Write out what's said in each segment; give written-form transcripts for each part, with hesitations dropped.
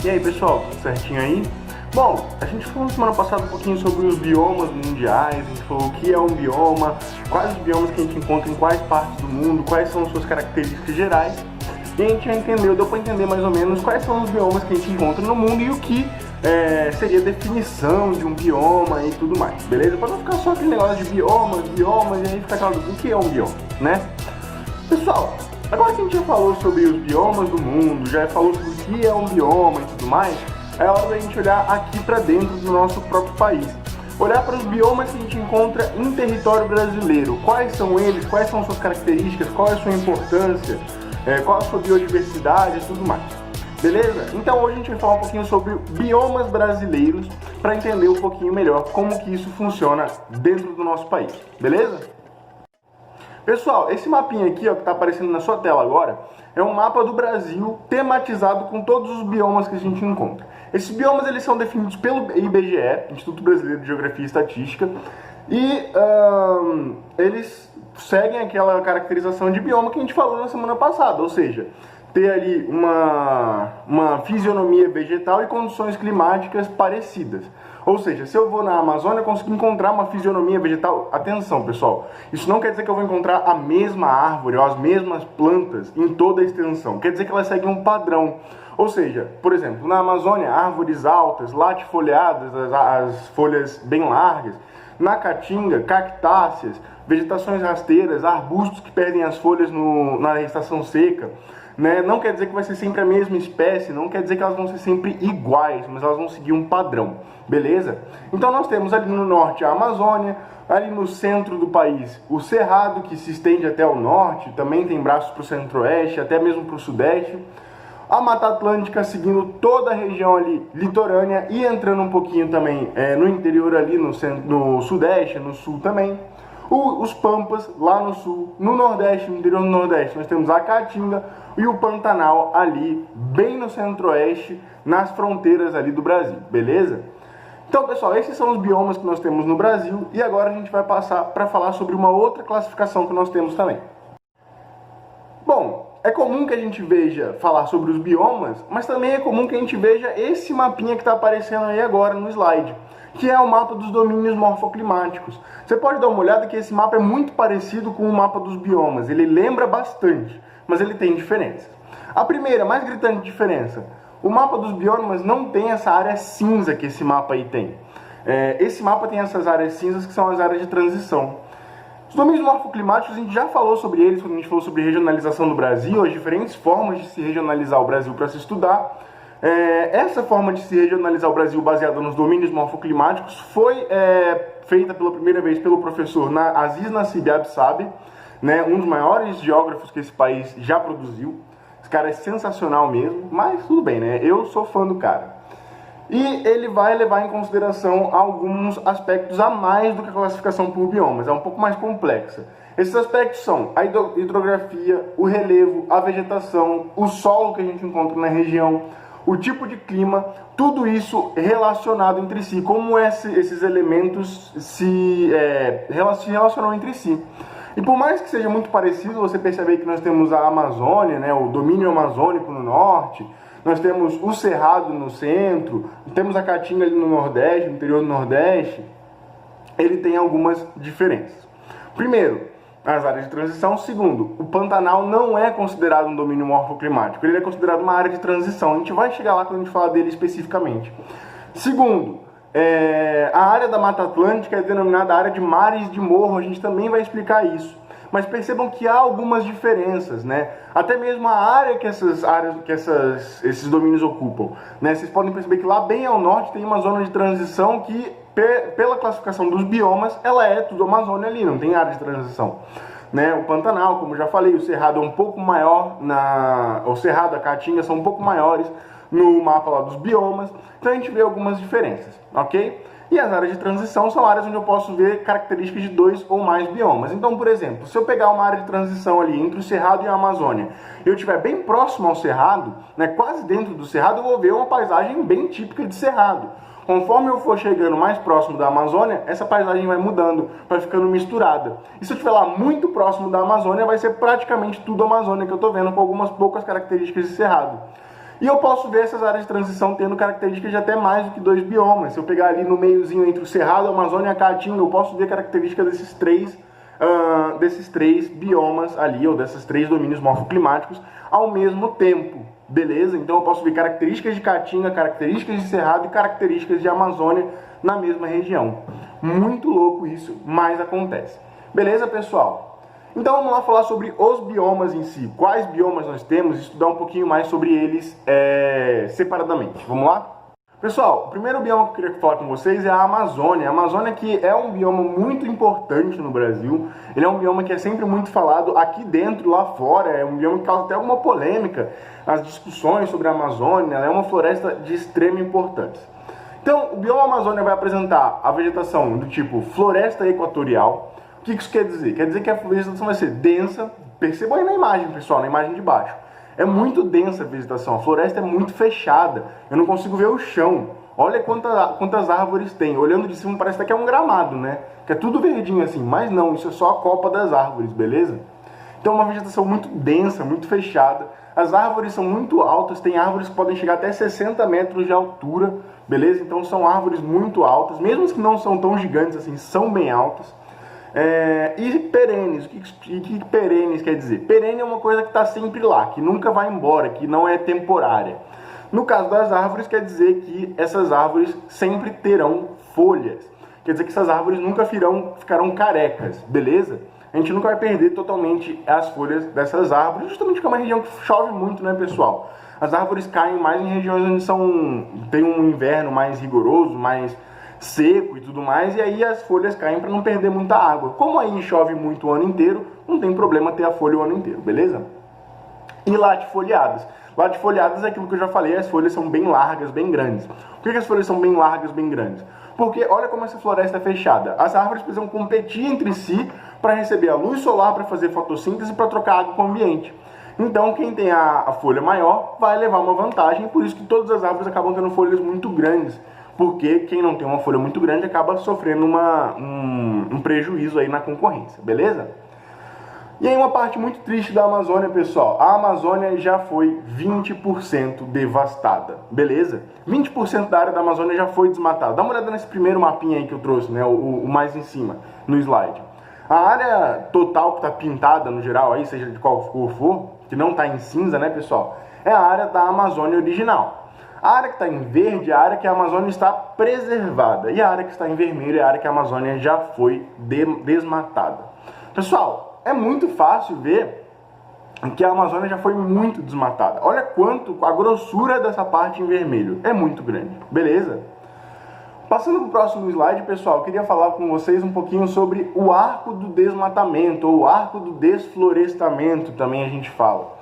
E aí pessoal, tudo certinho aí? Bom, a gente falou semana passada um pouquinho sobre os biomas mundiais, a gente falou o que é um bioma, quais os biomas que a gente encontra em quais partes do mundo, quais são suas características gerais, e a gente já entendeu, deu para entender mais ou menos quais são os biomas que a gente encontra no mundo e o que seria a definição de um bioma e tudo mais, beleza? Para não ficar só aquele negócio de biomas, e aí fica claro o que é um bioma, né? Pessoal, agora que a gente já falou sobre os biomas do mundo, já falou sobre o que é um bioma e tudo mais, é hora da gente olhar aqui para dentro do nosso próprio país. Olhar para os biomas que a gente encontra em território brasileiro. Quais são eles, quais são suas características, qual é a sua importância, qual a sua biodiversidade e tudo mais. Beleza? Então hoje a gente vai falar um pouquinho sobre biomas brasileiros para entender um pouquinho melhor como que isso funciona dentro do nosso país. Beleza? Pessoal, esse mapinha aqui, ó, que está aparecendo na sua tela agora, é um mapa do Brasil tematizado com todos os biomas que a gente encontra. Esses biomas eles são definidos pelo IBGE, Instituto Brasileiro de Geografia e Estatística, e eles seguem aquela caracterização de bioma que a gente falou na semana passada, ou seja, ter ali uma fisionomia vegetal e condições climáticas parecidas. Ou seja, se eu vou na Amazônia, eu consigo encontrar uma fisionomia vegetal. Atenção, pessoal, isso não quer dizer que eu vou encontrar a mesma árvore ou as mesmas plantas em toda a extensão. Quer dizer que elas seguem um padrão. Ou seja, por exemplo, na Amazônia, árvores altas, latifoliadas, as folhas bem largas. Na Caatinga, cactáceas, vegetações rasteiras, arbustos que perdem as folhas na estação seca. Né? Não quer dizer que vai ser sempre a mesma espécie, não quer dizer que elas vão ser sempre iguais, mas elas vão seguir um padrão, beleza? Então nós temos ali no norte a Amazônia, ali no centro do país o Cerrado, que se estende até o norte, também tem braços para o centro-oeste, até mesmo para o sudeste, a Mata Atlântica seguindo toda a região ali litorânea e entrando um pouquinho também no interior ali no sudeste, no sul também. Os Pampas lá no sul, no nordeste, no interior do nordeste, nós temos a Caatinga e o Pantanal ali, bem no centro-oeste, nas fronteiras ali do Brasil, beleza? Então, pessoal, esses são os biomas que nós temos no Brasil e agora a gente vai passar para falar sobre uma outra classificação que nós temos também. Bom, é comum que a gente veja falar sobre os biomas, mas também é comum que a gente veja esse mapinha que está aparecendo aí agora no slide, que é o mapa dos domínios morfoclimáticos. Você pode dar uma olhada que esse mapa é muito parecido com o mapa dos biomas, ele lembra bastante, mas ele tem diferenças. A primeira, mais gritante diferença, o mapa dos biomas não tem essa área cinza que esse mapa aí tem. Esse mapa tem essas áreas cinzas que são as áreas de transição. Os domínios morfoclimáticos, a gente já falou sobre eles quando a gente falou sobre regionalização do Brasil, as diferentes formas de se regionalizar o Brasil para se estudar. Essa forma de se regionalizar o Brasil baseada nos domínios morfoclimáticos foi feita pela primeira vez pelo professor Aziz Nassib Absabi, né, um dos maiores geógrafos que esse país já produziu. Esse cara é sensacional mesmo, mas tudo bem, né? Eu sou fã do cara. E ele vai levar em consideração alguns aspectos a mais do que a classificação por biomas, é um pouco mais complexa. Esses aspectos são a hidrografia, o relevo, a vegetação, o solo que a gente encontra na região, o tipo de clima, tudo isso relacionado entre si, como esses elementos se relacionam entre si. E por mais que seja muito parecido, você percebe que nós temos a Amazônia, né, o domínio amazônico no norte, nós temos o Cerrado no centro, temos a Caatinga ali no nordeste, no interior do nordeste, ele tem algumas diferenças. Primeiro, as áreas de transição. Segundo, o Pantanal não é considerado um domínio morfoclimático, ele é considerado uma área de transição. A gente vai chegar lá quando a gente falar dele especificamente. Segundo, a área da Mata Atlântica é denominada área de mares de morro, a gente também vai explicar isso. Mas percebam que há algumas diferenças, né? Até mesmo a área que esses domínios ocupam, né? Vocês podem perceber que lá bem ao norte tem uma zona de transição que, pela classificação dos biomas, ela é tudo Amazônia ali, não tem área de transição. Né? O Pantanal, como eu já falei, o Cerrado é um pouco maior, o Cerrado e a Caatinga são um pouco maiores no mapa lá dos biomas, então a gente vê algumas diferenças, ok? E as áreas de transição são áreas onde eu posso ver características de 2 ou mais biomas. Então, por exemplo, se eu pegar uma área de transição ali entre o Cerrado e a Amazônia, e eu estiver bem próximo ao Cerrado, né, quase dentro do Cerrado, eu vou ver uma paisagem bem típica de Cerrado. Conforme eu for chegando mais próximo da Amazônia, essa paisagem vai mudando, vai ficando misturada. E se eu estiver lá muito próximo da Amazônia, vai ser praticamente tudo Amazônia que eu estou vendo, com algumas poucas características de Cerrado. E eu posso ver essas áreas de transição tendo características de até mais do que 2 biomas. Se eu pegar ali no meiozinho entre o Cerrado, a Amazônia e a Caatinga, eu posso ver características desses três biomas ali, ou desses 3 domínios morfoclimáticos ao mesmo tempo, beleza? Então eu posso ver características de Caatinga, características de Cerrado e características de Amazônia na mesma região. Muito louco isso, mas acontece. Beleza, pessoal? Então vamos lá falar sobre os biomas em si. Quais biomas nós temos e estudar um pouquinho mais sobre eles separadamente. Vamos lá? Pessoal, o primeiro bioma que eu queria falar com vocês é a Amazônia. A Amazônia que é um bioma muito importante no Brasil. Ele é um bioma que é sempre muito falado aqui dentro, lá fora. É um bioma que causa até alguma polêmica nas discussões sobre a Amazônia. Ela é uma floresta de extrema importância. Então, o bioma Amazônia vai apresentar a vegetação do tipo floresta equatorial. O que isso quer dizer? Quer dizer que a vegetação vai ser densa. Percebam aí na imagem, pessoal, na imagem de baixo. É muito densa a vegetação, a floresta é muito fechada. Eu não consigo ver o chão. Olha quantas árvores tem. Olhando de cima parece até que é um gramado, né? Que é tudo verdinho assim. Mas não, isso é só a copa das árvores, beleza? Então é uma vegetação muito densa, muito fechada. As árvores são muito altas. Tem árvores que podem chegar até 60 metros de altura, beleza? Então são árvores muito altas. Mesmo as que não são tão gigantes assim, são bem altas. E perenes, o que perenes quer dizer? Perene é uma coisa que está sempre lá, que nunca vai embora, que não é temporária. No caso das árvores, quer dizer que essas árvores sempre terão folhas. Quer dizer que essas árvores nunca ficarão carecas, beleza? A gente nunca vai perder totalmente as folhas dessas árvores, justamente porque é uma região que chove muito, né, pessoal? As árvores caem mais em regiões onde tem um inverno mais rigoroso, mais seco e tudo mais, e aí as folhas caem para não perder muita água. Como aí chove muito o ano inteiro, não tem problema ter a folha o ano inteiro, beleza? E latifoliadas. Latifoliadas é aquilo que eu já falei, as folhas são bem largas, bem grandes. Por que as folhas são bem largas, bem grandes? Porque olha como essa floresta é fechada. As árvores precisam competir entre si para receber a luz solar, para fazer fotossíntese e para trocar água com o ambiente. Então quem tem a folha maior vai levar uma vantagem, por isso que todas as árvores acabam tendo folhas muito grandes. Porque quem não tem uma folha muito grande acaba sofrendo um prejuízo aí na concorrência, beleza? E aí uma parte muito triste da Amazônia, pessoal. A Amazônia já foi 20% devastada, beleza? 20% da área da Amazônia já foi desmatada. Dá uma olhada nesse primeiro mapinha aí que eu trouxe, né? O mais em cima, no slide. A área total que está pintada no geral aí, seja de qual cor for, que não está em cinza, né, pessoal? É a área da Amazônia original. A área que está em verde é a área que a Amazônia está preservada. E a área que está em vermelho é a área que a Amazônia já foi desmatada. Pessoal, é muito fácil ver que a Amazônia já foi muito desmatada. Olha quanto a grossura dessa parte em vermelho. É muito grande. Beleza? Passando para o próximo slide, pessoal, eu queria falar com vocês um pouquinho sobre o arco do desmatamento, ou o arco do desflorestamento, também a gente fala.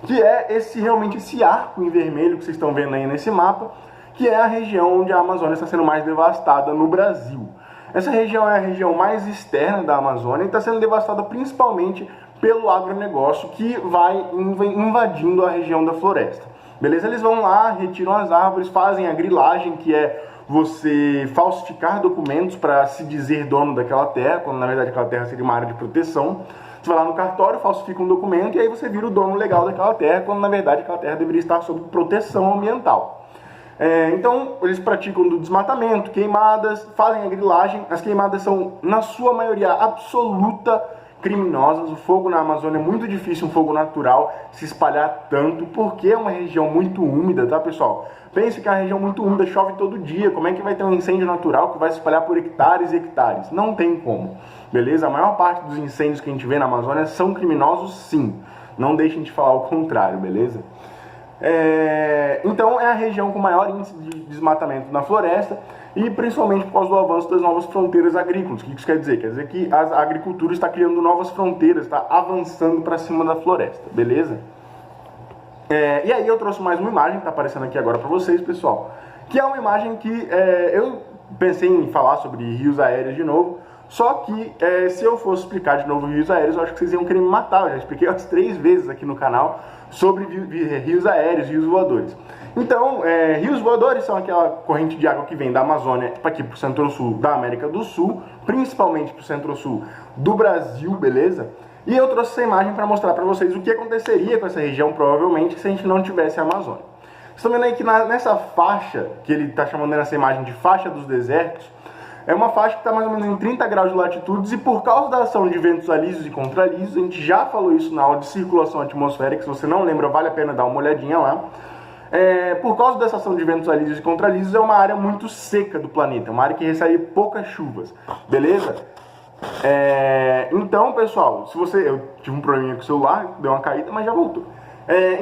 Que é realmente esse arco em vermelho que vocês estão vendo aí nesse mapa, que é a região onde a Amazônia está sendo mais devastada no Brasil. Essa região é a região mais externa da Amazônia e está sendo devastada principalmente pelo agronegócio que vai invadindo a região da floresta. Beleza? Eles vão lá, retiram as árvores, fazem a grilagem, que é você falsificar documentos para se dizer dono daquela terra, quando na verdade aquela terra seria uma área de proteção. Você vai lá no cartório, falsifica um documento e aí você vira o dono legal daquela terra, quando na verdade aquela terra deveria estar sob proteção ambiental. Então, eles praticam do desmatamento, queimadas, fazem a grilagem. As queimadas são, na sua maioria absoluta, criminosas. O fogo na Amazônia é muito difícil, um fogo natural, se espalhar tanto, porque é uma região muito úmida, tá, pessoal? Pense que é uma região muito úmida, chove todo dia. Como é que vai ter um incêndio natural que vai se espalhar por hectares e hectares? Não tem como, beleza? A maior parte dos incêndios que a gente vê na Amazônia são criminosos, sim. Não deixem de falar o contrário, beleza? Então é a região com maior índice de desmatamento na floresta e principalmente por causa do avanço das novas fronteiras agrícolas. O que isso quer dizer? Quer dizer que a agricultura está criando novas fronteiras, está avançando para cima da floresta, beleza? E aí eu trouxe mais uma imagem que está aparecendo aqui agora para vocês, pessoal, que é uma imagem que eu pensei em falar sobre rios aéreos de novo, só que se eu fosse explicar de novo rios aéreos, eu acho que vocês iam querer me matar. Eu já expliquei umas 3 vezes aqui no canal sobre rios aéreos, rios voadores. Então, rios voadores são aquela corrente de água que vem da Amazônia para aqui para o centro-sul da América do Sul, principalmente para o centro-sul do Brasil, beleza? E eu trouxe essa imagem para mostrar para vocês o que aconteceria com essa região, provavelmente, se a gente não tivesse a Amazônia. Vocês estão vendo aí que nessa faixa, que ele está chamando nessa imagem de faixa dos desertos, é uma faixa que está mais ou menos em 30 graus de latitude, e por causa da ação de ventos alísios e contralisos, a gente já falou isso na aula de circulação atmosférica, se você não lembra, vale a pena dar uma olhadinha lá. Por causa dessa ação de ventos alísios e contralisos, é uma área muito seca do planeta, uma área que recebe poucas chuvas, beleza? Então, pessoal, eu tive um probleminha com o celular, deu uma caída, mas já voltou.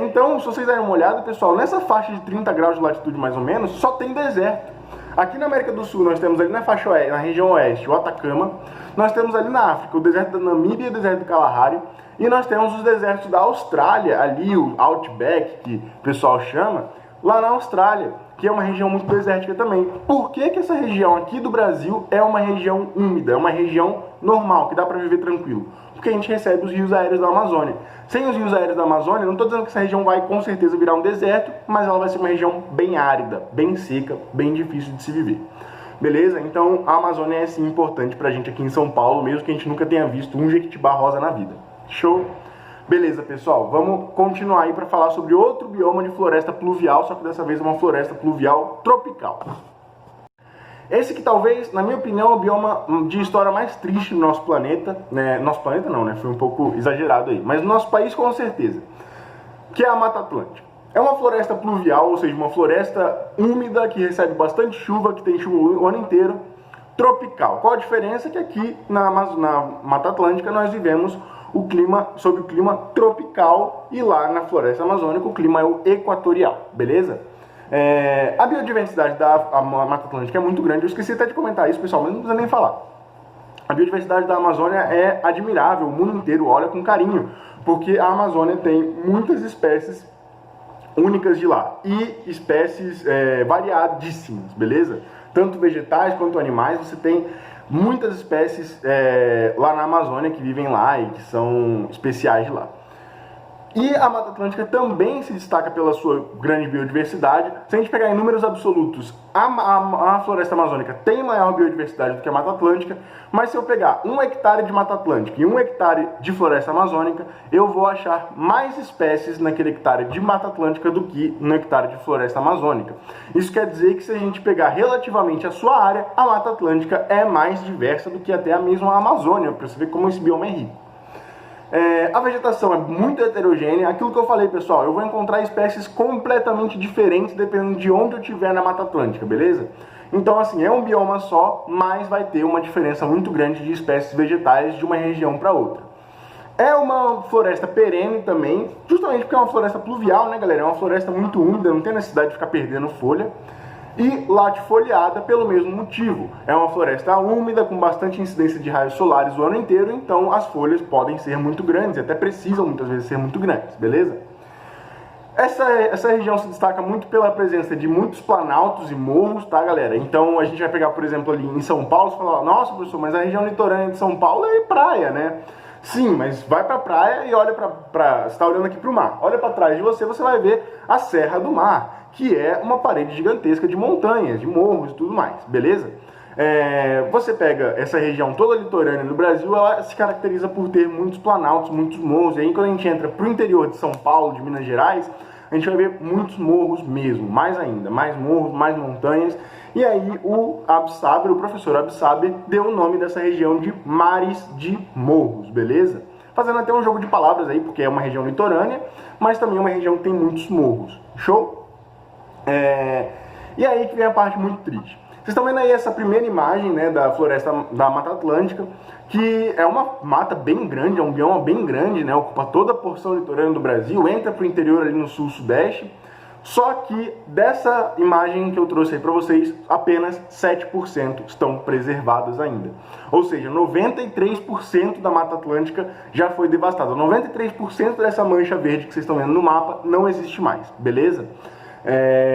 Então, se vocês derem uma olhada, pessoal, nessa faixa de 30 graus de latitude mais ou menos, só tem deserto. Aqui na América do Sul, nós temos ali na faixa oeste, na região oeste, o Atacama. Nós temos ali na África o deserto da Namíbia e o deserto do Kalahari. E nós temos os desertos da Austrália, ali o Outback, que o pessoal chama, lá na Austrália, que é uma região muito desértica também. Por que essa região aqui do Brasil é uma região úmida, é uma região normal, que dá para viver tranquilo? Porque a gente recebe os rios aéreos da Amazônia. Sem os rios aéreos da Amazônia, não estou dizendo que essa região vai com certeza virar um deserto, mas ela vai ser uma região bem árida, bem seca, bem difícil de se viver. Beleza? Então a Amazônia é sim importante pra gente aqui em São Paulo, mesmo que a gente nunca tenha visto um jequitibá rosa na vida. Show? Beleza, pessoal, vamos continuar aí para falar sobre outro bioma de floresta pluvial, só que dessa vez é uma floresta pluvial tropical. Esse que talvez, na minha opinião, é o bioma de história mais triste do nosso planeta, né? Nosso planeta não, né? Foi um pouco exagerado aí, mas no nosso país com certeza, que é a Mata Atlântica. É uma floresta pluvial, ou seja, uma floresta úmida que recebe bastante chuva, que tem chuva o ano inteiro, tropical. Qual a diferença? Que aqui na Mata Atlântica nós vivemos sob o clima tropical, e lá na floresta amazônica o clima é o equatorial, beleza? A biodiversidade da Mata Atlântica é muito grande. Eu esqueci até de comentar isso, pessoal, mas não precisa nem falar. A biodiversidade da Amazônia é admirável, o mundo inteiro olha com carinho, porque a Amazônia tem muitas espécies únicas de lá e espécies variadíssimas, beleza? Tanto vegetais quanto animais, você tem muitas espécies lá na Amazônia que vivem lá e que são especiais de lá. E a Mata Atlântica também se destaca pela sua grande biodiversidade. Se a gente pegar em números absolutos, a floresta amazônica tem maior biodiversidade do que a Mata Atlântica, mas se eu pegar 1 hectare de Mata Atlântica e 1 hectare de floresta amazônica, eu vou achar mais espécies naquele hectare de Mata Atlântica do que no hectare de floresta amazônica. Isso quer dizer que se a gente pegar relativamente a sua área, a Mata Atlântica é mais diversa do que até a mesma Amazônia, para você ver como esse bioma é rico. A vegetação é muito heterogênea. Aquilo que eu falei, pessoal, eu vou encontrar espécies completamente diferentes dependendo de onde eu estiver na Mata Atlântica, beleza? Então, assim, é um bioma só, mas vai ter uma diferença muito grande de espécies vegetais de uma região para outra. É uma floresta perene também, justamente porque é uma floresta pluvial, né, galera? É uma floresta muito úmida, não tem necessidade de ficar perdendo folha. E latifoliada pelo mesmo motivo. É uma floresta úmida, com bastante incidência de raios solares o ano inteiro, então as folhas podem ser muito grandes, até precisam muitas vezes ser muito grandes, beleza? Essa região se destaca muito pela presença de muitos planaltos e morros, tá, galera? Então a gente vai pegar, por exemplo, ali em São Paulo e falar, nossa, professor, mas a região litorânea de São Paulo é praia, né? Sim, mas vai pra praia e olha você está olhando aqui pro mar. Olha para trás de você, você vai ver a Serra do Mar, que é uma parede gigantesca de montanhas, de morros e tudo mais, beleza? Você pega essa região toda litorânea do Brasil, ela se caracteriza por ter muitos planaltos, muitos morros. E aí quando a gente entra pro interior de São Paulo, de Minas Gerais, a gente vai ver muitos morros mesmo, mais ainda, mais morros, mais montanhas. E aí o professor Absaber, deu o nome dessa região de Mares de Morros, beleza? Fazendo até um jogo de palavras aí, porque é uma região litorânea, mas também é uma região que tem muitos morros. Show? E aí que vem a parte muito triste. Vocês estão vendo aí essa primeira imagem, né, da floresta da Mata Atlântica, que é uma mata bem grande, é um bioma bem grande, né, ocupa toda a porção litorânea do Brasil, entra para o interior ali no sul-sudeste. Só que dessa imagem que eu trouxe aí para vocês, apenas 7% estão preservadas ainda. Ou seja, 93% da Mata Atlântica já foi devastada. 93% dessa mancha verde que vocês estão vendo no mapa não existe mais, beleza?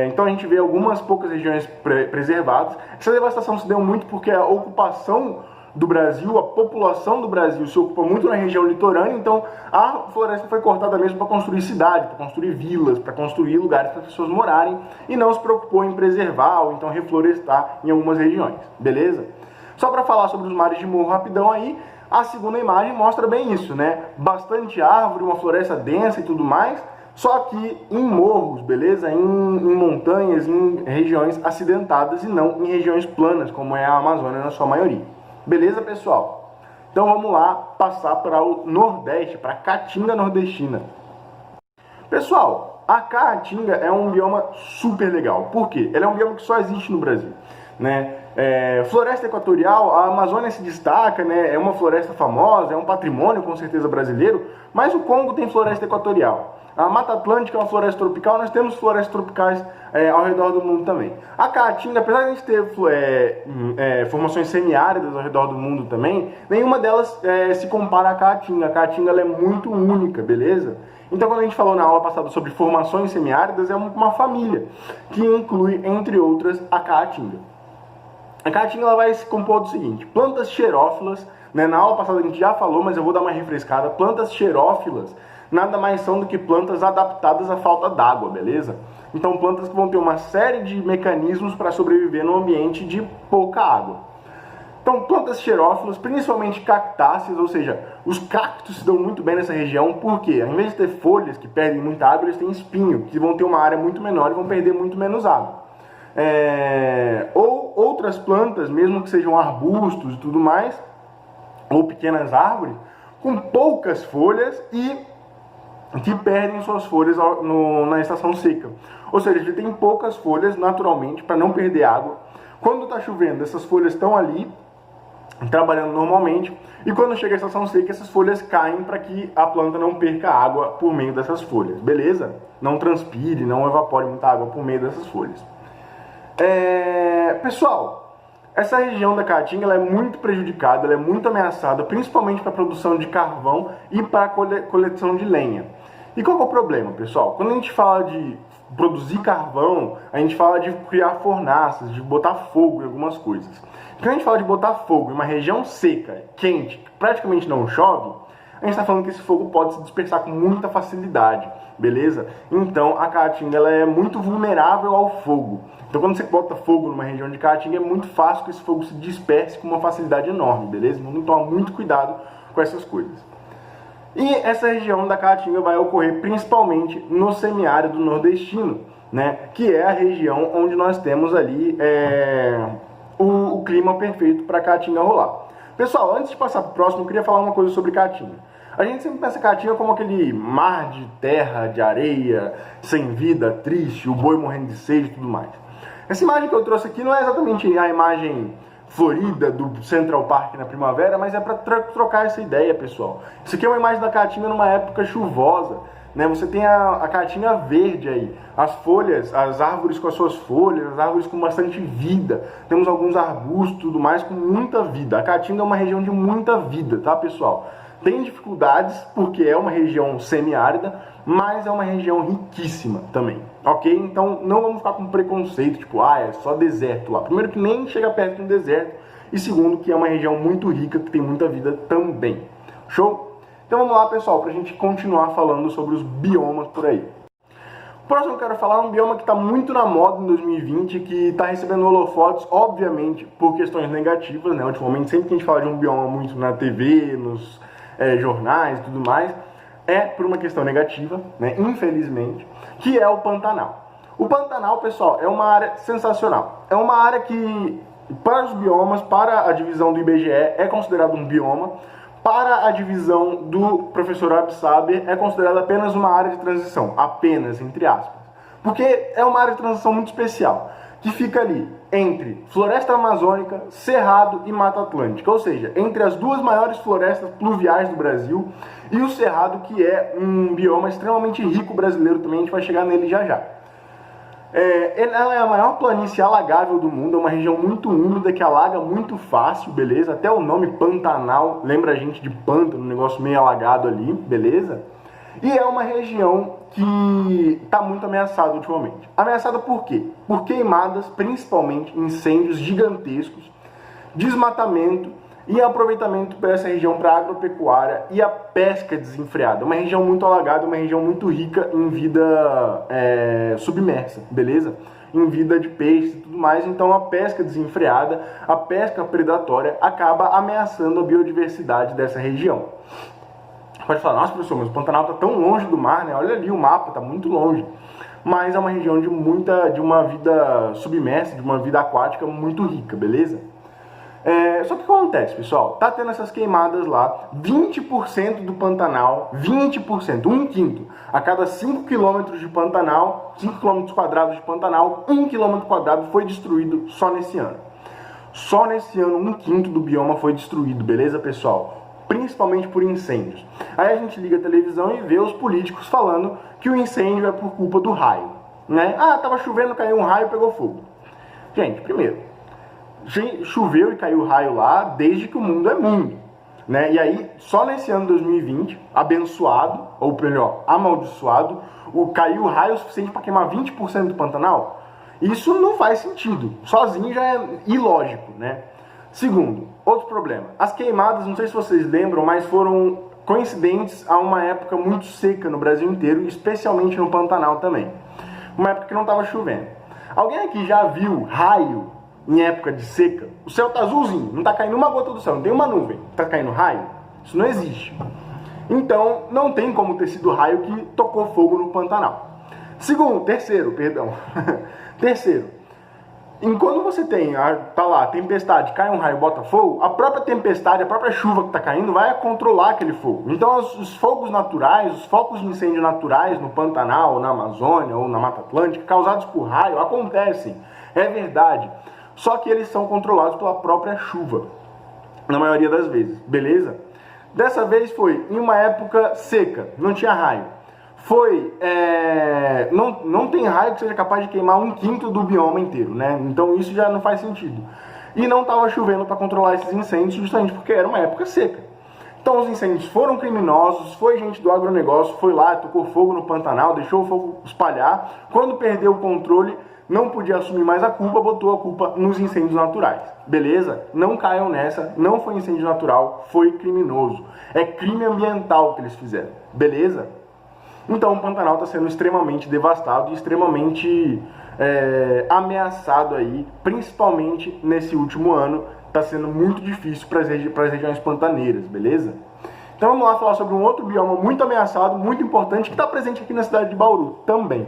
Então a gente vê algumas poucas regiões preservadas. Essa devastação se deu muito porque a ocupação do Brasil, a população do Brasil se ocupa muito na região litorânea, então a floresta foi cortada mesmo para construir cidade, para construir vilas, para construir lugares para as pessoas morarem, e não se preocupou em preservar ou então reflorestar em algumas regiões, beleza? Só para falar sobre os mares de morro rapidão aí, a segunda imagem mostra bem isso, né? Bastante árvore, uma floresta densa e tudo mais, Só que em morros, beleza? Em montanhas, em regiões acidentadas e não em regiões planas, como é a Amazônia na sua maioria. Beleza, pessoal? Então vamos lá passar para o Nordeste, para a Caatinga nordestina. Pessoal, a Caatinga é um bioma super legal. Por quê? Ele é um bioma que só existe no Brasil, né? Floresta equatorial, a Amazônia se destaca, né? É uma floresta famosa, é um patrimônio com certeza brasileiro, mas o Congo tem floresta equatorial. A Mata Atlântica é uma floresta tropical, nós temos florestas tropicais ao redor do mundo também. A Caatinga, apesar de a gente ter formações semiáridas ao redor do mundo também, nenhuma delas se compara à Caatinga. A Caatinga ela é muito única, beleza? Então, quando a gente falou na aula passada sobre formações semiáridas, é uma família que inclui, entre outras, a Caatinga. A Caatinga ela vai se compor do seguinte: plantas xerófilas, né? Na aula passada a gente já falou, mas eu vou dar uma refrescada. Plantas xerófilas nada mais são do que plantas adaptadas à falta d'água, beleza? Então, plantas que vão ter uma série de mecanismos para sobreviver num ambiente de pouca água. Então, plantas xerófilas, principalmente cactáceas, ou seja, os cactos se dão muito bem nessa região, porque ao invés de ter folhas que perdem muita água, eles têm espinho, que vão ter uma área muito menor e vão perder muito menos água. Ou outras plantas, mesmo que sejam arbustos e tudo mais, ou pequenas árvores, com poucas folhas e que perdem suas folhas na estação seca. Ou seja, ele tem poucas folhas naturalmente para não perder água. Quando está chovendo, essas folhas estão ali trabalhando normalmente, e quando chega a estação seca, essas folhas caem para que a planta não perca água por meio dessas folhas, beleza? Não transpire, não evapore muita água por meio dessas folhas. Pessoal, essa região da Caatinga ela é muito prejudicada, ela é muito ameaçada, principalmente para a produção de carvão e para a coleção de lenha. E qual é o problema, pessoal? Quando a gente fala de produzir carvão, a gente fala de criar fornaças, de botar fogo em algumas coisas. Quando a gente fala de botar fogo em uma região seca, quente, que praticamente não chove, a gente está falando que esse fogo pode se dispersar com muita facilidade, beleza? Então a Caatinga ela é muito vulnerável ao fogo. Então quando você bota fogo numa região de Caatinga, é muito fácil que esse fogo se disperse com uma facilidade enorme, beleza? Então toma muito cuidado com essas coisas. E essa região da Caatinga vai ocorrer principalmente no semiárido nordestino, né? Que é a região onde nós temos ali o clima perfeito para a Caatinga rolar. Pessoal, antes de passar para o próximo, eu queria falar uma coisa sobre Caatinga. A gente sempre pensa Caatinga como aquele mar de terra, de areia, sem vida, triste, o boi morrendo de sede e tudo mais. Essa imagem que eu trouxe aqui não é exatamente a imagem florida do Central Park na primavera, mas é para trocar essa ideia, pessoal. Isso aqui é uma imagem da Caatinga numa época chuvosa, né? Você tem a Caatinga verde aí, as folhas, as árvores com as suas folhas, as árvores com bastante vida. Temos alguns arbustos e tudo mais com muita vida. A Caatinga é uma região de muita vida, tá, pessoal? Tem dificuldades porque é uma região semiárida, mas é uma região riquíssima também, ok? Então não vamos ficar com preconceito, tipo, é só deserto lá. Primeiro que nem chega perto de um deserto, e segundo que é uma região muito rica, que tem muita vida também. Show? Então vamos lá, pessoal, para a gente continuar falando sobre os biomas por aí. O próximo que eu quero falar é um bioma que está muito na moda em 2020, que está recebendo holofotes, obviamente, por questões negativas, né? Ultimamente, sempre que a gente fala de um bioma muito na TV, nos jornais e tudo mais, é por uma questão negativa, né? Infelizmente, que é o Pantanal. O Pantanal, pessoal, é uma área sensacional. É uma área que, para os biomas, para a divisão do IBGE, é considerado um bioma. Para a divisão do professor Absaber, é considerada apenas uma área de transição, apenas, entre aspas. Porque é uma área de transição muito especial, que fica ali entre floresta amazônica, cerrado e mata atlântica, ou seja, entre as duas maiores florestas pluviais do Brasil e o cerrado, que é um bioma extremamente rico brasileiro também, a gente vai chegar nele já já. Ela é a maior planície alagável do mundo, é uma região muito úmida que alaga muito fácil, beleza? Até o nome Pantanal lembra a gente de pântano, um negócio meio alagado ali, beleza? E é uma região que está muito ameaçada ultimamente. Ameaçada por quê? Por queimadas, principalmente incêndios gigantescos, desmatamento e aproveitamento para essa região para agropecuária e a pesca desenfreada. Uma região muito alagada, uma região muito rica em vida submersa, beleza? Em vida de peixe e tudo mais. Então a pesca desenfreada, a pesca predatória acaba ameaçando a biodiversidade dessa região. Pode falar, nossa professor, mas o Pantanal está tão longe do mar, né? Olha ali o mapa, está muito longe. Mas é uma região de uma vida submersa, de uma vida aquática muito rica, beleza? Só que o que acontece, pessoal? Tá tendo essas queimadas lá, 20% do Pantanal, 20%, um quinto, a cada 5 quilômetros de Pantanal, 5 quilômetros quadrados de Pantanal, 1 quilômetro quadrado foi destruído só nesse ano. Só nesse ano, um quinto do bioma foi destruído, beleza, pessoal? Principalmente por incêndios. Aí a gente liga a televisão e vê os políticos falando que o incêndio é por culpa do raio, né? Ah, tava chovendo, caiu um raio e pegou fogo. Gente, primeiro, choveu e caiu raio lá desde que o mundo é mundo, né? E aí, só nesse ano 2020, abençoado, ou melhor, amaldiçoado, caiu raio o suficiente para queimar 20% do Pantanal? Isso não faz sentido. Sozinho já é ilógico, né? Segundo, outro problema. As queimadas, não sei se vocês lembram, mas foram coincidentes a uma época muito seca no Brasil inteiro, especialmente no Pantanal também. Uma época que não estava chovendo. Alguém aqui já viu raio em época de seca? O céu tá azulzinho, não tá caindo uma gota do céu, não tem uma nuvem, tá caindo raio? Isso não existe. Então, não tem como ter sido raio que tocou fogo no Pantanal. Terceiro, enquanto você tem, tá lá, tempestade, cai um raio, bota fogo, a própria tempestade, a própria chuva que tá caindo vai controlar aquele fogo. Então os fogos naturais, os focos de incêndio naturais no Pantanal, ou na Amazônia, ou na Mata Atlântica, causados por raio, acontecem, é verdade. Só que eles são controlados pela própria chuva, na maioria das vezes, beleza? Dessa vez foi em uma época seca, não tinha raio. Não tem raio que seja capaz de queimar um quinto do bioma inteiro, né? Então isso já não faz sentido. E não estava chovendo para controlar esses incêndios, justamente porque era uma época seca. Então os incêndios foram criminosos, foi gente do agronegócio, foi lá, tocou fogo no Pantanal, deixou o fogo espalhar. Quando perdeu o controle, não podia assumir mais a culpa, botou a culpa nos incêndios naturais. Beleza? Não caiam nessa, não foi incêndio natural, foi criminoso. É crime ambiental que eles fizeram. Beleza? Então o Pantanal está sendo extremamente devastado e extremamente ameaçado aí, principalmente nesse último ano. Está sendo muito difícil para as regiões pantaneiras, beleza? Então vamos lá falar sobre um outro bioma muito ameaçado, muito importante, que está presente aqui na cidade de Bauru também.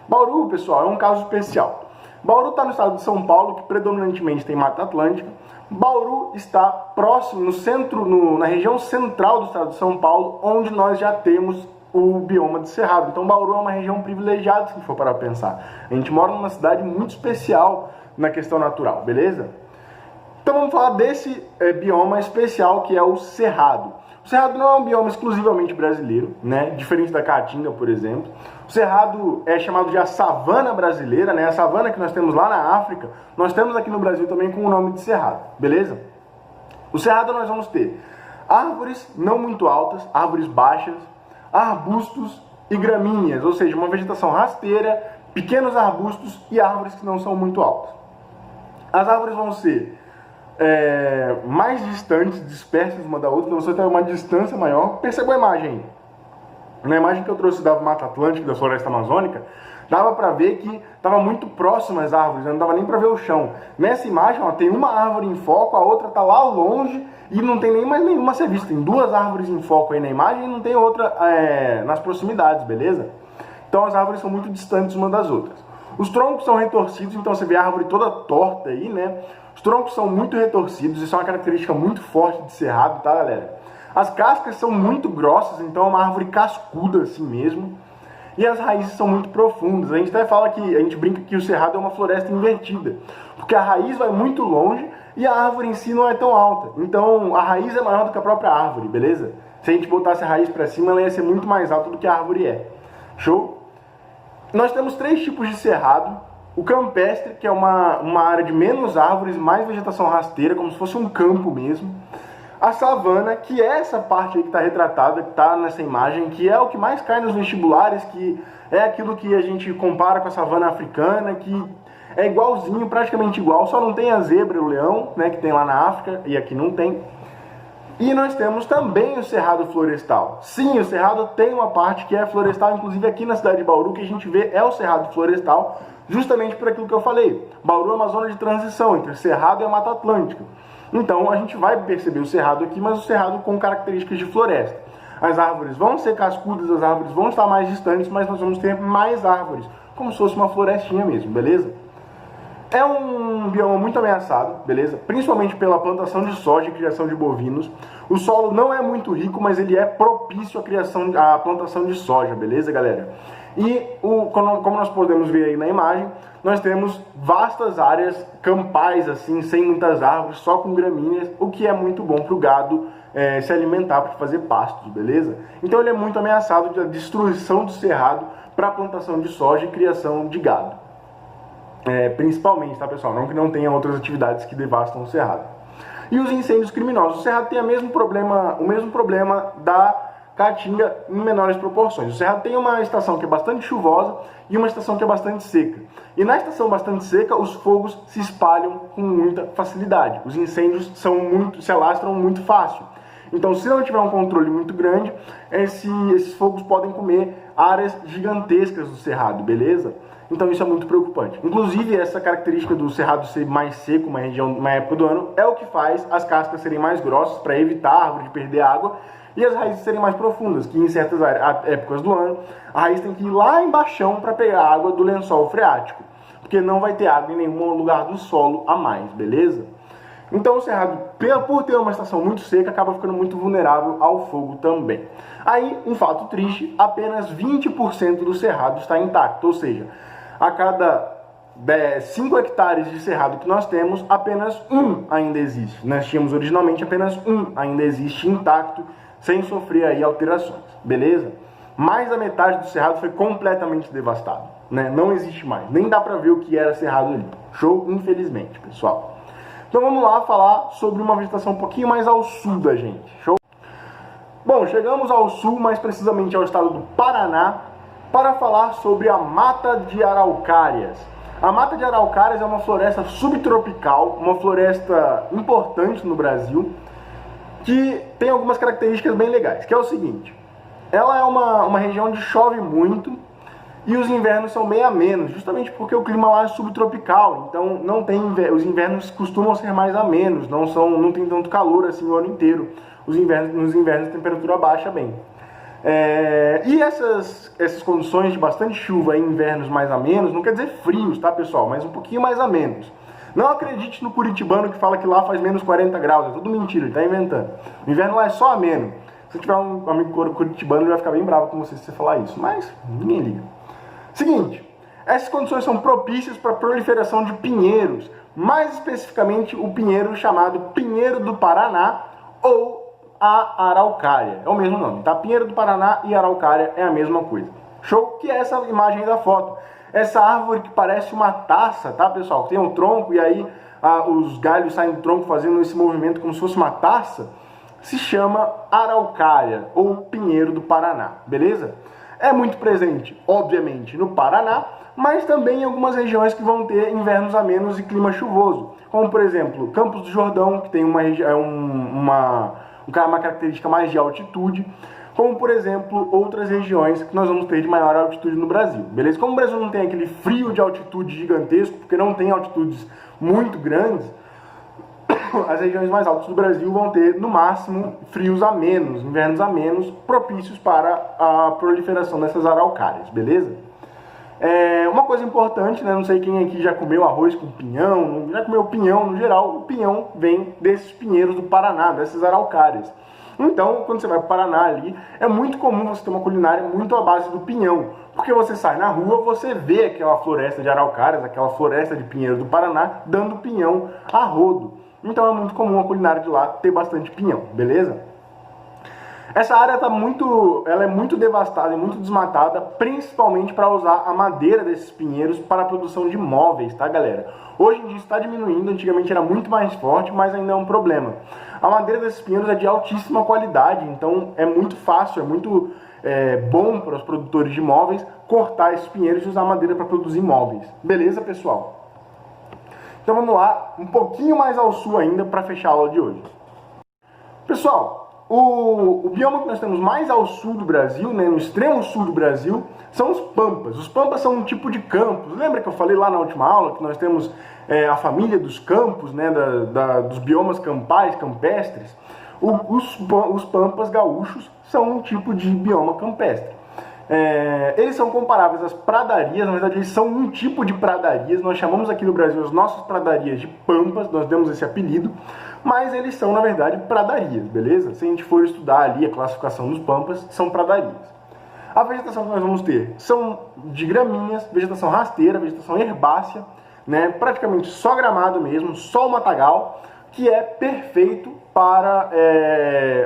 Bauru, pessoal, é um caso especial. Bauru está no estado de São Paulo, que predominantemente tem Mata Atlântica. Bauru está próximo, no centro, na região central do estado de São Paulo, onde nós já temos o bioma de Cerrado. Então Bauru é uma região privilegiada, se for para pensar. A gente mora numa cidade muito especial na questão natural, beleza? Então vamos falar desse bioma especial que é o Cerrado. O Cerrado não é um bioma exclusivamente brasileiro, né? Diferente da Caatinga, por exemplo. O Cerrado é chamado de a savana brasileira, né? A savana que nós temos lá na África, nós temos aqui no Brasil também com o nome de Cerrado, beleza? O Cerrado nós vamos ter árvores não muito altas, árvores baixas, arbustos e gramíneas, ou seja, uma vegetação rasteira, pequenos arbustos e árvores que não são muito altas. As árvores vão ser mais distantes, dispersas uma da outra, então você tem uma distância maior. Perceba a imagem aí. Na imagem que eu trouxe da Mata Atlântica, da Floresta Amazônica, dava para ver que estava muito próximo às árvores, não dava nem para ver o chão. Nessa imagem, ó, tem uma árvore em foco, a outra está lá longe e não tem nem mais nenhuma a ser vista. Tem duas árvores em foco aí na imagem e não tem outra nas proximidades, beleza? Então as árvores são muito distantes umas das outras. Os troncos são retorcidos, então você vê a árvore toda torta aí, né? Os troncos são muito retorcidos, isso é uma característica muito forte de cerrado, tá, galera? As cascas são muito grossas, então é uma árvore cascuda assim mesmo. E as raízes são muito profundas. A gente até fala que, a gente brinca que o cerrado é uma floresta invertida, porque a raiz vai muito longe e a árvore em si não é tão alta. Então a raiz é maior do que a própria árvore, beleza? Se a gente botasse a raiz para cima, ela ia ser muito mais alta do que a árvore é. Show? Nós temos 3 tipos de cerrado. O campestre, que é uma área de menos árvores, mais vegetação rasteira, como se fosse um campo mesmo. A savana, que é essa parte aí que está retratada, que está nessa imagem, que é o que mais cai nos vestibulares, que é aquilo que a gente compara com a savana africana, que é igualzinho, praticamente igual, só não tem a zebra e o leão, né, que tem lá na África, e aqui não tem. E nós temos também o cerrado florestal. Sim, o cerrado tem uma parte que é florestal, inclusive aqui na cidade de Bauru, o que a gente vê é o cerrado florestal, justamente por aquilo que eu falei. Bauru é uma zona de transição entre cerrado e a Mata Atlântica. Então a gente vai perceber o cerrado aqui, mas o cerrado com características de floresta. As árvores vão ser cascudas, as árvores vão estar mais distantes, mas nós vamos ter mais árvores, como se fosse uma florestinha mesmo, beleza? É um bioma muito ameaçado, beleza? Principalmente pela plantação de soja e criação de bovinos. O solo não é muito rico, mas ele é propício à plantação de soja, beleza, galera? E como nós podemos ver aí na imagem, nós temos vastas áreas campais, assim, sem muitas árvores, só com gramíneas, o que é muito bom para o gado se alimentar, para fazer pastos, beleza? Então ele é muito ameaçado da destruição do cerrado para a plantação de soja e criação de gado. Principalmente, tá, pessoal? Não que não tenha outras atividades que devastam o cerrado. E os incêndios criminosos. O cerrado tem o mesmo problema da caatinga em menores proporções. O cerrado tem uma estação que é bastante chuvosa e uma estação que é bastante seca. E na estação bastante seca, os fogos se espalham com muita facilidade. Os incêndios se alastram muito fácil. Então, se não tiver um controle muito grande, esses fogos podem comer áreas gigantescas do cerrado, beleza? Então isso é muito preocupante. Inclusive, essa característica do cerrado ser mais seco, uma época do ano, é o que faz as cascas serem mais grossas para evitar a árvore de perder água e as raízes serem mais profundas, que em certas épocas do ano, a raiz tem que ir lá embaixo para pegar água do lençol freático, porque não vai ter água em nenhum lugar do solo a mais, beleza? Então o cerrado, por ter uma estação muito seca, acaba ficando muito vulnerável ao fogo também. Aí, um fato triste, apenas 20% do cerrado está intacto, ou seja, a cada 5 hectares de cerrado que nós temos, apenas um ainda existe. Nós tínhamos originalmente apenas um ainda existe intacto, sem sofrer aí alterações, beleza? Mais da metade do cerrado foi completamente devastado, né? Não existe mais, nem dá pra ver o que era cerrado ali. Show? Infelizmente, pessoal. Então vamos lá falar sobre uma vegetação um pouquinho mais ao sul da gente. Show? Bom, chegamos ao sul, mais precisamente ao estado do Paraná, para falar sobre a mata de araucárias. A mata de araucárias é uma floresta subtropical, uma floresta importante no Brasil, que tem algumas características bem legais, que é o seguinte: ela é uma região onde chove muito e os invernos são meio amenos, justamente porque o clima lá é subtropical, então os invernos costumam ser mais amenos, não tem tanto calor assim o ano inteiro. Nos invernos a temperatura baixa bem. E essas condições de bastante chuva em invernos mais amenos, não quer dizer frios, tá, pessoal? Mas um pouquinho mais amenos. Não acredite no curitibano que fala que lá faz menos 40 graus, é tudo mentira, ele tá inventando. O inverno lá é só ameno. Se tiver um amigo curitibano, ele vai ficar bem bravo com você se você falar isso, mas ninguém liga. Seguinte, essas condições são propícias para a proliferação de pinheiros, mais especificamente o pinheiro chamado Pinheiro do Paraná ou a araucária, é o mesmo nome, tá? Pinheiro do Paraná e araucária é a mesma coisa. Show? Que é essa imagem aí da foto. Essa árvore que parece uma taça, tá, pessoal? Tem um tronco e aí os galhos saem do tronco fazendo esse movimento como se fosse uma taça, se chama araucária ou pinheiro do Paraná, beleza? É muito presente, obviamente, no Paraná, mas também em algumas regiões que vão ter invernos amenos e clima chuvoso, como por exemplo, Campos do Jordão, que tem uma característica mais de altitude, como por exemplo outras regiões que nós vamos ter de maior altitude no Brasil, beleza? Como o Brasil não tem aquele frio de altitude gigantesco, porque não tem altitudes muito grandes, as regiões mais altas do Brasil vão ter no máximo frios amenos, invernos amenos, propícios para a proliferação dessas araucárias, beleza? Uma coisa importante, né? Não sei quem aqui já comeu arroz com pinhão, já comeu pinhão no geral. O pinhão vem desses pinheiros do Paraná, dessas araucárias. Então, quando você vai para o Paraná ali, é muito comum você ter uma culinária muito à base do pinhão. Porque você sai na rua, você vê aquela floresta de araucárias, aquela floresta de pinheiro do Paraná, dando pinhão a rodo. Então é muito comum a culinária de lá ter bastante pinhão, beleza? Essa área ela é muito devastada e muito desmatada, principalmente para usar a madeira desses pinheiros para a produção de móveis, tá, galera? Hoje em dia está diminuindo, antigamente era muito mais forte, mas ainda é um problema. A madeira desses pinheiros é de altíssima qualidade, então é muito fácil, é muito bom para os produtores de móveis cortar esses pinheiros e usar madeira para produzir móveis. Beleza, pessoal? Então vamos lá, um pouquinho mais ao sul ainda para fechar a aula de hoje. Pessoal, o bioma que nós temos mais ao sul do Brasil, né, no extremo sul do Brasil, são os pampas. Os pampas são um tipo de campos. Lembra que eu falei lá na última aula que nós temos a família dos campos, né, dos biomas campais, campestres? Os pampas gaúchos são um tipo de bioma campestre. Eles são comparáveis às pradarias, na verdade eles são um tipo de pradarias. Nós chamamos aqui no Brasil as nossas pradarias de pampas, nós demos esse apelido, mas eles são na verdade pradarias, beleza? Se a gente for estudar ali a classificação dos pampas, são pradarias. A vegetação que nós vamos ter são de graminhas, vegetação rasteira, vegetação herbácea, né? Praticamente só gramado mesmo, só o matagal, que é perfeito para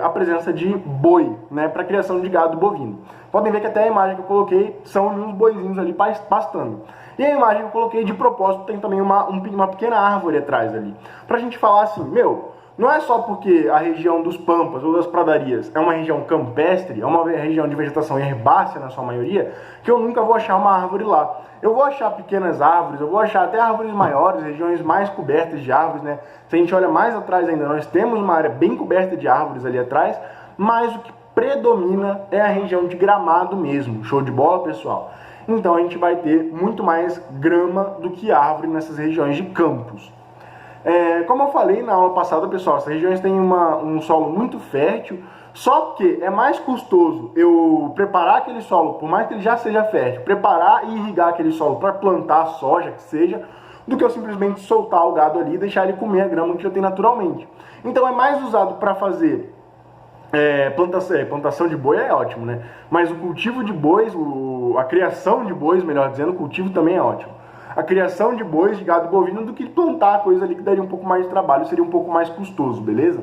a presença de boi, né? Para a criação de gado bovino. Podem ver que até a imagem que eu coloquei são uns boizinhos ali pastando. E a imagem que eu coloquei de propósito tem também uma pequena árvore atrás ali. Pra gente falar assim, não é só porque a região dos pampas ou das pradarias é uma região campestre, é uma região de vegetação herbácea na sua maioria, que eu nunca vou achar uma árvore lá. Eu vou achar pequenas árvores, eu vou achar até árvores maiores, regiões mais cobertas de árvores, né? Se a gente olha mais atrás ainda, nós temos uma área bem coberta de árvores ali atrás, mas o que predomina é a região de gramado mesmo. Show de bola, pessoal? Então a gente vai ter muito mais grama do que árvore nessas regiões de campos. Como eu falei na aula passada, pessoal, essas regiões têm um solo muito fértil, só que é mais custoso eu preparar aquele solo, por mais que ele já seja fértil, preparar e irrigar aquele solo para plantar soja, que seja, do que eu simplesmente soltar o gado ali e deixar ele comer a grama que já tem naturalmente. Então é mais usado para fazer plantação de boi é ótimo, né? Mas o cultivo de bois, a criação de bois, melhor dizendo, o cultivo também é ótimo. A criação de bois, de gado bovino, do que plantar coisa ali que daria um pouco mais de trabalho, seria um pouco mais custoso, beleza?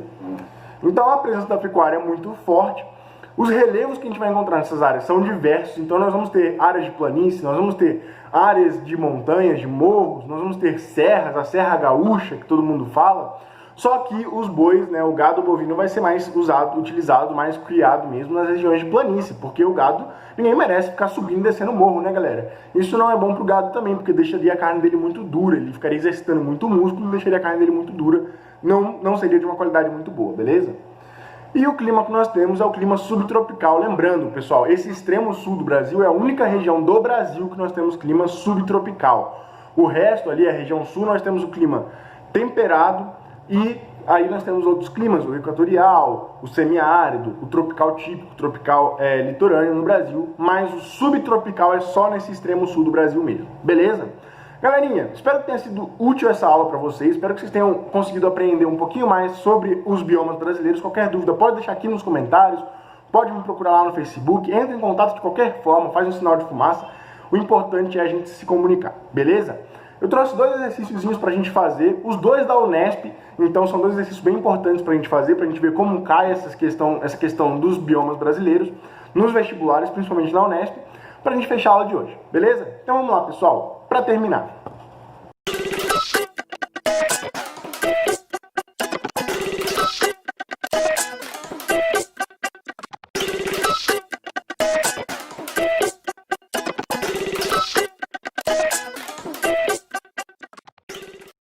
Então a presença da pecuária é muito forte. Os relevos que a gente vai encontrar nessas áreas são diversos, então nós vamos ter áreas de planície, nós vamos ter áreas de montanhas, de morros, nós vamos ter serras, a Serra Gaúcha, que todo mundo fala. Só que os bois, né, o gado bovino vai ser mais utilizado, mais criado mesmo nas regiões de planície, porque o gado, ninguém merece ficar subindo e descendo o morro, né, galera? Isso não é bom pro gado também, porque deixaria a carne dele muito dura, ele ficaria exercitando muito músculo e deixaria a carne dele muito dura, não seria de uma qualidade muito boa, beleza? E o clima que nós temos é o clima subtropical. Lembrando, pessoal, esse extremo sul do Brasil é a única região do Brasil que nós temos clima subtropical. O resto ali, a região sul, nós temos o clima temperado, e aí nós temos outros climas, o equatorial, o semiárido, o tropical típico, o tropical litorâneo no Brasil, mas o subtropical é só nesse extremo sul do Brasil mesmo, beleza? Galerinha, espero que tenha sido útil essa aula para vocês, espero que vocês tenham conseguido aprender um pouquinho mais sobre os biomas brasileiros. Qualquer dúvida pode deixar aqui nos comentários, pode me procurar lá no Facebook, entre em contato de qualquer forma, faz um sinal de fumaça, o importante é a gente se comunicar, beleza? Eu trouxe 2 exercíciozinhos pra gente fazer, os 2 da Unesp, então são 2 exercícios bem importantes pra gente fazer, pra gente ver como cai essa questão dos biomas brasileiros nos vestibulares, principalmente na Unesp, pra gente fechar a aula de hoje, beleza? Então vamos lá, pessoal, pra terminar.